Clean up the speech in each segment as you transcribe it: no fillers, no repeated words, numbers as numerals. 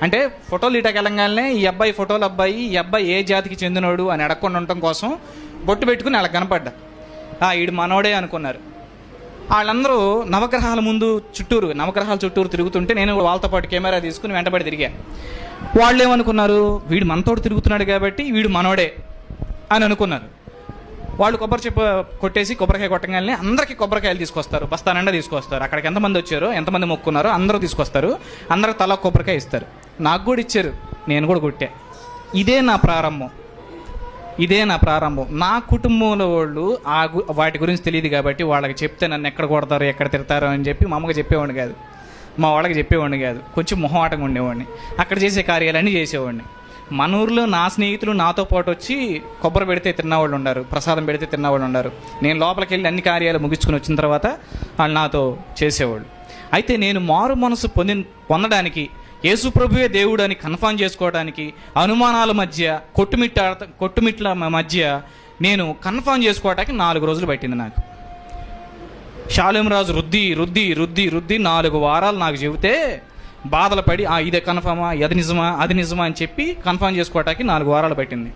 అంటే ఫోటోలు ఇటాకి వెళ్ళంగానే ఈ అబ్బాయి ఫోటోలు అబ్బాయి, ఈ అబ్బాయి ఏ జాతికి చెందినోడు అని అడగకుండా ఉండటం కోసం బొట్టు పెట్టుకుని వాళ్ళకి కనపడ్డా. ఈడు మనోడే అనుకున్నారు. వాళ్ళందరూ నవగ్రహాల చుట్టూరు తిరుగుతుంటే నేను వాళ్ళతో పాటు కెమెరా తీసుకుని వెంటబడి తిరిగా. వాళ్ళు ఏమనుకున్నారు, వీడు మనతోడు తిరుగుతున్నాడు కాబట్టి వీడు మనోడే అని అనుకున్నారు. వాళ్ళు కొబ్బరి చెప్ప కొట్టేసి కొబ్బరికాయ కొట్టగానే అందరికీ కొబ్బరికాయలు తీసుకొస్తారు, బస్తానండా తీసుకొస్తారు. అక్కడికి ఎంతమంది వచ్చారో, ఎంతమంది మొక్కున్నారో అందరూ తీసుకొస్తారు. అందరూ తల కొబ్బరికాయ ఇస్తారు. నాకు కూడా ఇచ్చారు, నేను కూడా కొట్టా. ఇదే నా ప్రారంభం. నా కుటుంబంలో వాళ్ళు వాటి గురించి తెలియదు కాబట్టి వాళ్ళకి చెప్తే నన్ను ఎక్కడ కొడతారు, ఎక్కడ తిడతారు అని చెప్పి మా అమ్మకి చెప్పేవాడిని కాదు, మా వాళ్ళకి చెప్పేవాడిని కాదు. కొంచెం మొహమాటంగా ఉండేవాడిని. అక్కడ చేసే కార్యాలన్నీ చేసేవాడిని. మన ఊర్లో నా స్నేహితులు నాతో పాటు వచ్చి కొబ్బరి పెడితే తిన్నవాళ్ళు ఉన్నారు, ప్రసాదం పెడితే తిన్నవాళ్ళు ఉన్నారు. నేను లోపలికి వెళ్ళి అన్ని కార్యాలు ముగించుకుని వచ్చిన తర్వాత వాళ్ళు నాతో చేసేవాళ్ళు. అయితే నేను మారు మనసు పొందడానికి, యేసు ప్రభువే దేవుడు అని కన్ఫర్మ్ చేసుకోవడానికి, అనుమానాల మధ్య కొట్టుమిట్ల మధ్య నేను కన్ఫర్మ్ చేసుకోవడానికి 4 రోజులు పట్టింది నాకు. షాలేం రాజు రుద్ది 4 వారాలు నాకు చెబితే బాధలు పడి ఇదే కన్ఫర్మా, అది నిజమా అని చెప్పి కన్ఫర్మ్ చేసుకోవటానికి 4 వారాలు పట్టింది.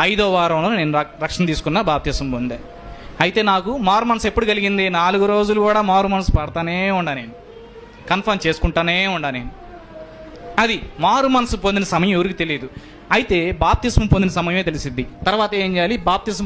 5వ వారంలో నేను రక్షణ తీసుకున్న, బాప్తిసం పొందా. అయితే నాకు మారు మనసు ఎప్పుడు కలిగింది? 4 రోజులు కూడా మారు మనసు పడతానే ఉండా, నేను కన్ఫర్మ్ చేసుకుంటానే ఉండా. నేను అది మారు మనసు పొందిన సమయం ఎవరికి తెలియదు. అయితే బాప్తిసం పొందిన సమయమే తెలిసిద్ది. తర్వాత ఏం చేయాలి? బాప్తిసం